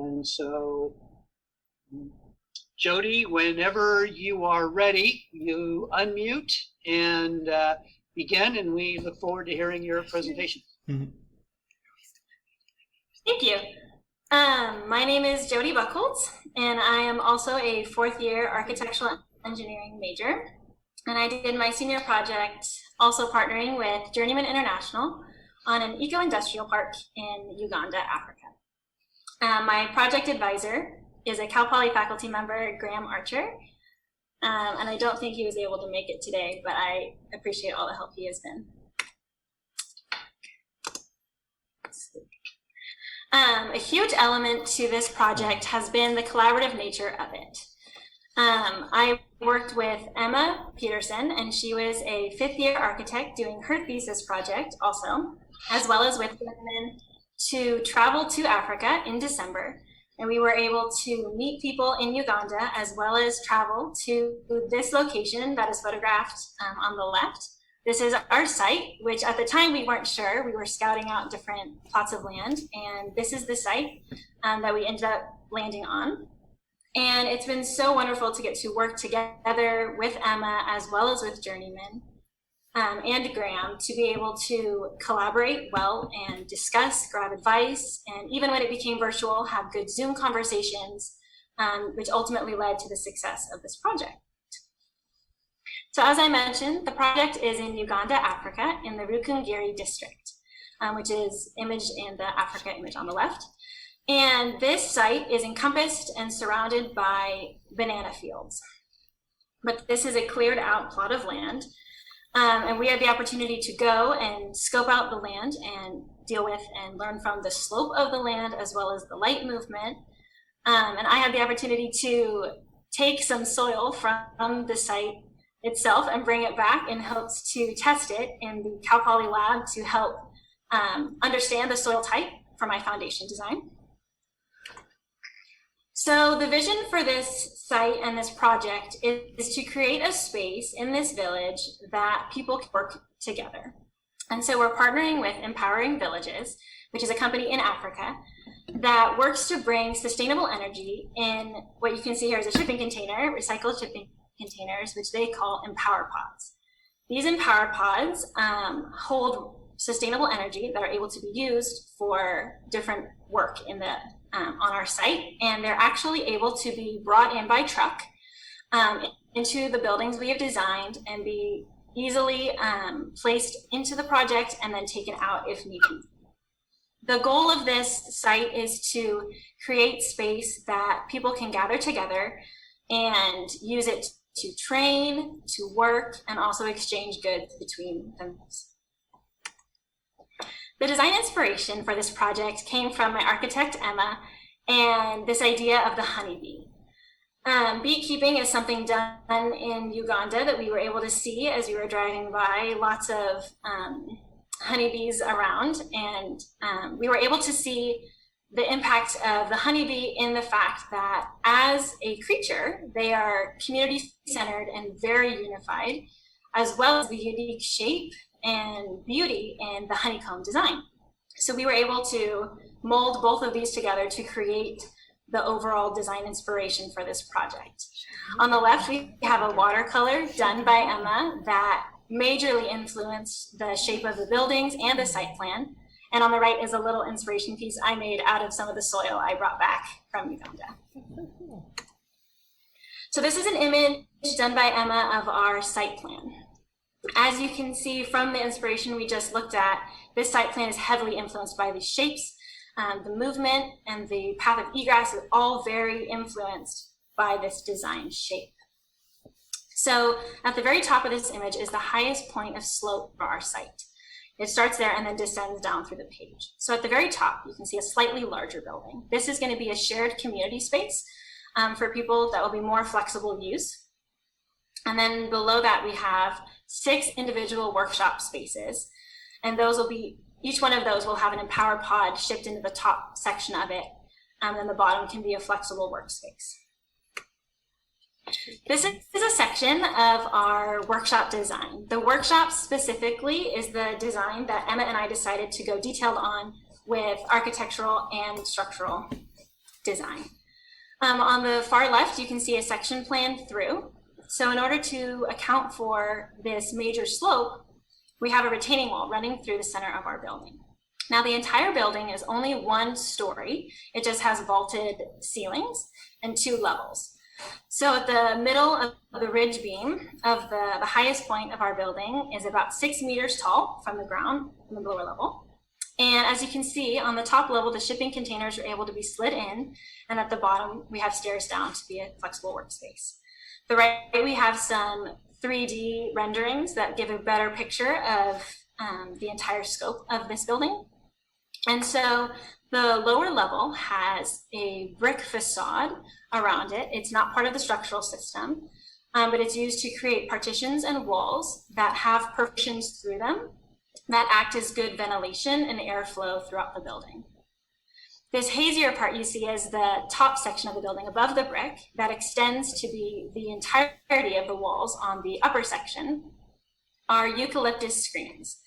And so, Jodie, whenever you are ready, you unmute and begin, and we look forward to hearing your presentation. Mm-hmm. Thank you. My name is Jodie Buchholz, and I am also a fourth-year architectural engineering major. And I did my senior project also partnering with Journeyman International on an eco-industrial park in Uganda, Africa. My project advisor is a Cal Poly faculty member, Graham Archer. And I don't think he was able to make it today, but I appreciate all the help he has been. A huge element to this project has been the collaborative nature of it. I worked with Emma Peterson, and she was a fifth-year architect doing her thesis project also, as well as with women to travel to Africa in December. And we were able to meet people in Uganda, as well as travel to this location that is photographed on the left. This is our site, which at the time we weren't sure. We were scouting out different plots of land, and this is the site that we ended up landing on. And it's been so wonderful to get to work together with Emma, as well as with Journeyman and Graham, to be able to collaborate well and discuss, grab advice, and even when it became virtual, have good Zoom conversations, which ultimately led to the success of this project. So as I mentioned, the project is in Uganda, Africa, in the Rukungiri district, which is imaged in the Africa image on the left. And this site is encompassed and surrounded by banana fields. But this is a cleared out plot of land. And we had the opportunity to go and scope out the land and deal with and learn from the slope of the land as well as the light movement. And I had the opportunity to take some soil from the site itself and bring it back in hopes to test it in the Cal Poly lab to help understand the soil type for my foundation design. So the vision for this site and this project is to create a space in this village that people can work together. And so we're partnering with Empowering Villages, which is a company in Africa that works to bring sustainable energy in what you can see here is a shipping container, recycled shipping containers, which they call Empower Pods. These Empower Pods hold sustainable energy that are able to be used for different work in the on our site, and they're actually able to be brought in by truck into the buildings we have designed and be easily placed into the project and then taken out if needed. The goal of this site is to create space that people can gather together and use it to train, to work, and also exchange goods between themselves. The design inspiration for this project came from my architect, Emma, and this idea of the honeybee. Beekeeping is something done in Uganda that we were able to see as we were driving by, lots of honeybees around, and we were able to see the impact of the honeybee in the fact that as a creature, they are community-centered and very unified, as well as the unique shape and beauty in the honeycomb design. So we were able to mold both of these together to create the overall design inspiration for this project. On the left, we have a watercolor done by Emma that majorly influenced the shape of the buildings and the site plan. And on the right is a little inspiration piece I made out of some of the soil I brought back from Uganda. So this is an image done by Emma of our site plan. As you can see from the inspiration we just looked at, this site plan is heavily influenced by the shapes, the movement, and the path of egress is all very influenced by this design shape. So at the very top of this image is the highest point of slope for our site. It starts there and then descends down through the page. So at the very top, you can see a slightly larger building. This is going to be a shared community space for people that will be more flexible use. And then below that, we have 6 individual workshop spaces. And those will be, each one of those will have an Empower Pod shipped into the top section of it. And then the bottom can be a flexible workspace. This is a section of our workshop design. The workshop specifically is the design that Emma and I decided to go detailed on with architectural and structural design. On the far left, you can see a section plan through. So in order to account for this major slope, we have a retaining wall running through the center of our building. Now the entire building is only 1 story. It just has vaulted ceilings and 2 levels. So at the middle of the ridge beam of the highest point of our building is about 6 meters tall from the ground, from the lower level. And as you can see, on the top level, the shipping containers are able to be slid in, and at the bottom, we have stairs down to be a flexible workspace. The right, we have some 3D renderings that give a better picture of the entire scope of this building. And so the lower level has a brick facade around it. It's not part of the structural system, but it's used to create partitions and walls that have perforations through them that act as good ventilation and airflow throughout the building. This hazier part you see is the top section of the building above the brick that extends to be the entirety of the walls on the upper section are eucalyptus screens.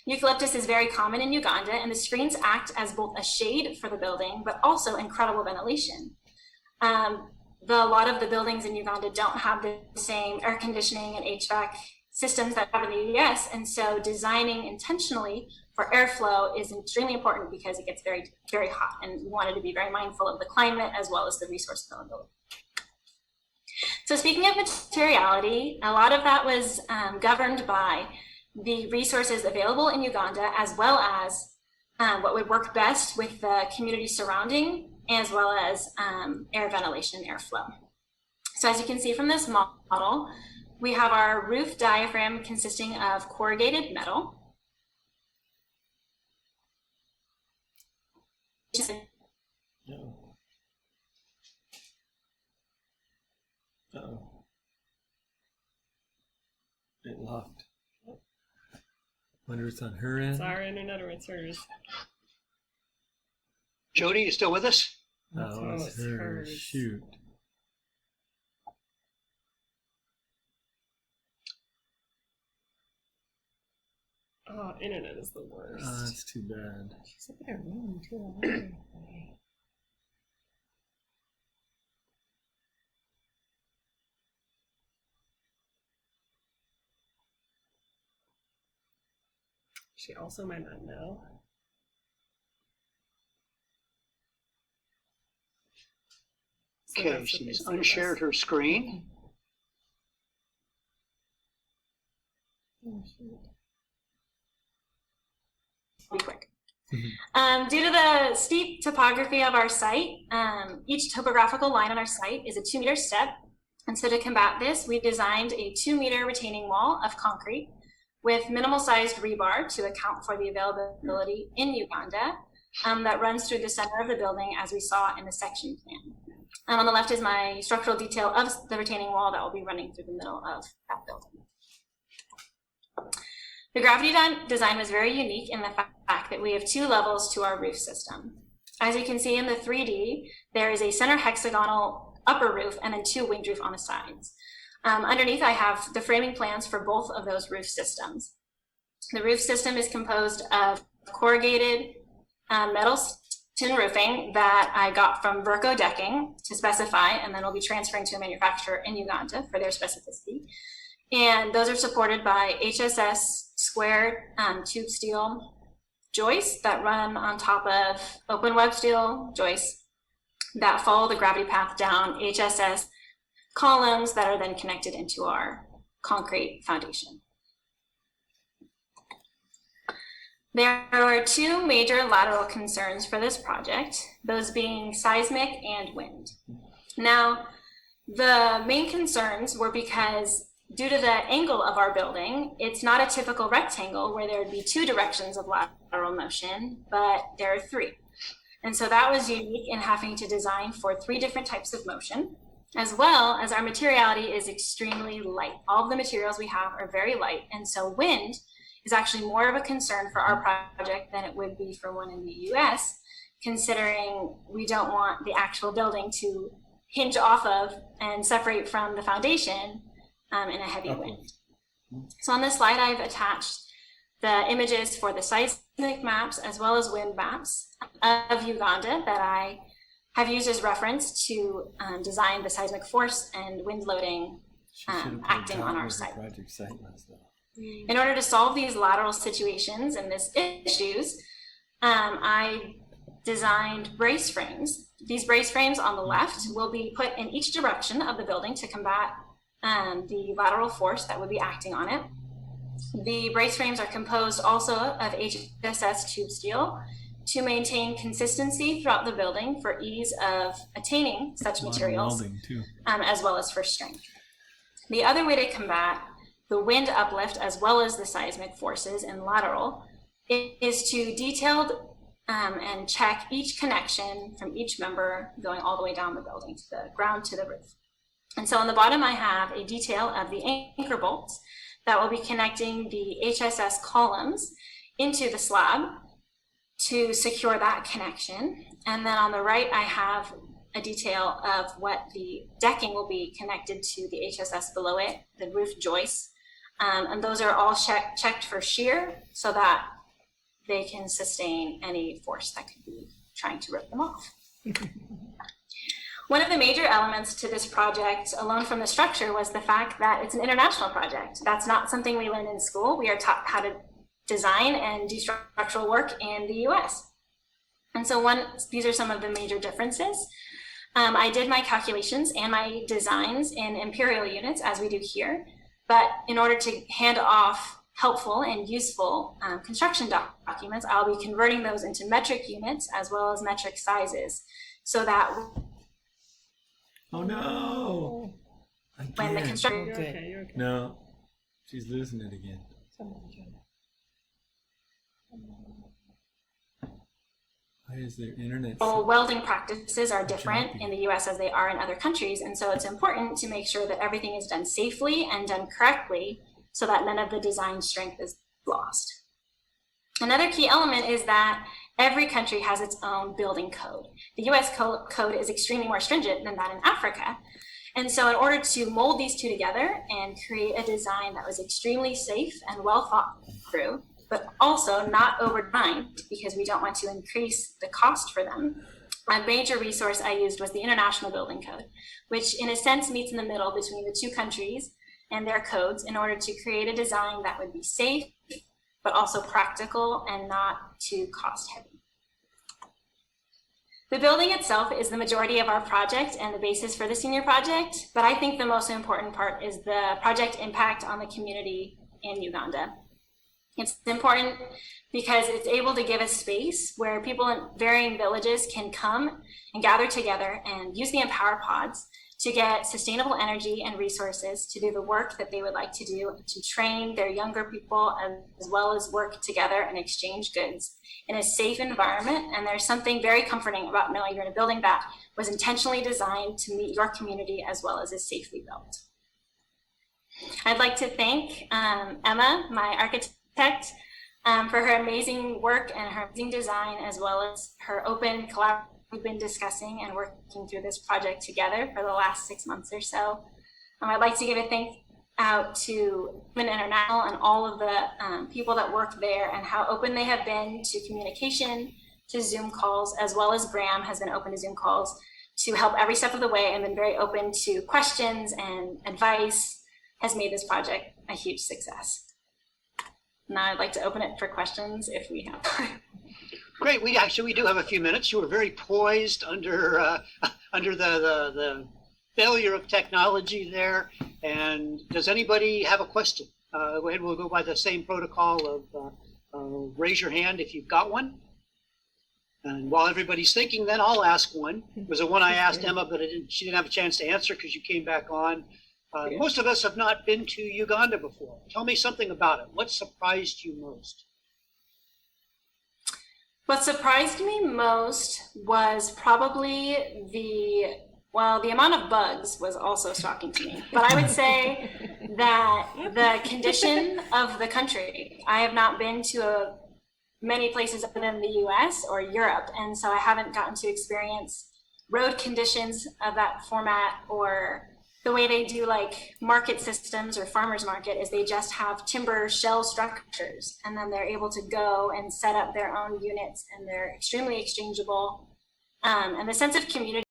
Eucalyptus is very common in Uganda, and the screens act as both a shade for the building, but also incredible ventilation. A lot of the buildings in Uganda don't have the same air conditioning and HVAC systems that have in the US, and so designing intentionally for airflow is extremely important because it gets very, very hot, and we wanted to be very mindful of the climate as well as the resource availability. So speaking of materiality, a lot of that was governed by the resources available in Uganda, as well as what would work best with the community surrounding, as well as air ventilation and airflow. So as you can see from this model, we have our roof diaphragm consisting of corrugated metal. No. Uh-oh. It locked. Wonder if it's on her end. It's our internet or it's hers. Jodie, you still with us? Oh, it's it's her. hers. Shoot. Oh, internet is the worst. That's too bad. She's up in her room too. She also might not know. So Okay, that's what she's they see unshared us. her screen. Oh, shoot. Be quick. Due to the steep topography of our site, each topographical line on our site is a 2-meter step. And so to combat this, we designed a 2-meter retaining wall of concrete with minimal sized rebar to account for the availability in Uganda that runs through the center of the building, as we saw in the section plan. On the left is my structural detail of the retaining wall that will be running through the middle of that building. The gravity design was very unique in the fact that we have 2 levels to our roof system. As you can see in the 3D, there is a center hexagonal upper roof and then 2 winged roof on the sides. Underneath, I have the framing plans for both of those roof systems. The roof system is composed of corrugated metal tin roofing that I got from Verco Decking to specify, and then will be transferring to a manufacturer in Uganda for their specificity. And those are supported by HSS square tube steel joists that run on top of open web steel joists that follow the gravity path down HSS columns that are then connected into our concrete foundation. There are 2 major lateral concerns for this project, those being seismic and wind. Now, the main concerns were because due to the angle of our building, it's not a typical rectangle where there would be 2 directions of lateral motion, but there are 3. And so that was unique in having to design for 3 different types of motion, as well as our materiality is extremely light. All of the materials we have are very light, and so wind is actually more of a concern for our project than it would be for one in the US, considering we don't want the actual building to hinge off of and separate from the foundation in a heavy wind. So on this slide, I've attached the images for the seismic maps as well as wind maps of Uganda that I have used as reference to design the seismic force and wind loading acting on our site. Project site list, though. In order to solve these lateral situations and these issues, I designed brace frames. These brace frames on the left will be put in each direction of the building to combat the lateral force that would be acting on it. The brace frames are composed also of HSS tube steel to maintain consistency throughout the building for ease of attaining such materials, as well as for strength. The other way to combat the wind uplift as well as the seismic forces in lateral is to detailed and check each connection from each member going all the way down the building to the ground to the roof. And so on the bottom I have a detail of the anchor bolts that will be connecting the HSS columns into the slab to secure that connection. And then on the right I have a detail of what the decking will be connected to the HSS below it, the roof joists. And those are all checked for shear so that they can sustain any force that could be trying to rip them off. One of the major elements to this project, alone from the structure, was the fact that it's an international project. That's not something we learn in school. We are taught how to design and do structural work in the US. And so these are some of the major differences. I did my calculations and my designs in imperial units, as we do here. But in order to hand off helpful and useful construction documents, I'll be converting those into metric units as well as metric sizes, so that Oh no! when the Again. construction You're okay, you're okay. No, she's losing it again. Why is their internet? welding practices are different in the US as they are in other countries, and so it's important to make sure that everything is done safely and done correctly so that none of the design strength is lost. Another key element is that every country has its own building code. The US code is extremely more stringent than that in Africa. And so in order to mold these two together and create a design that was extremely safe and well thought through, but also not overdesigned because we don't want to increase the cost for them, a major resource I used was the International Building Code, which in a sense meets in the middle between the two countries and their codes in order to create a design that would be safe, but also practical and not too cost heavy. The building itself is the majority of our project and the basis for the senior project, but I think the most important part is the project impact on the community in Uganda. It's important because it's able to give a space where people in varying villages can come and gather together and use the Empower Pods to get sustainable energy and resources to do the work that they would like to do, to train their younger people as well as work together and exchange goods in a safe environment. And there's something very comforting about knowing you're in a building that was intentionally designed to meet your community as well as is safely built. I'd like to thank Emma, my architect, for her amazing work and her amazing design, as well as her open collaboration. We've been discussing and working through this project together for the last 6 months or so. I'd like to give a thank out to Journeyman International and all of the people that work there and how open they have been to communication, to Zoom calls, as well as Graham has been open to Zoom calls to help every step of the way and been very open to questions and advice, has made this project a huge success. Now I'd like to open it for questions if we have time. Great. We do have a few minutes. You were very poised under the failure of technology there. And does anybody have a question? Go ahead. We'll go by the same protocol of raise your hand if you've got one. And while everybody's thinking, then I'll ask one. It was the one I asked Emma, but she didn't have a chance to answer because you came back on. Most of us have not been to Uganda before. Tell me something about it. What surprised you most? What surprised me most was probably the amount of bugs was also shocking to me. But I would say that the condition of the country, I have not been to many places other than the US or Europe, and so I haven't gotten to experience road conditions of that format, or the way they do like market systems or farmers market is they just have timber shell structures, and then they're able to go and set up their own units, and they're extremely exchangeable And the sense of community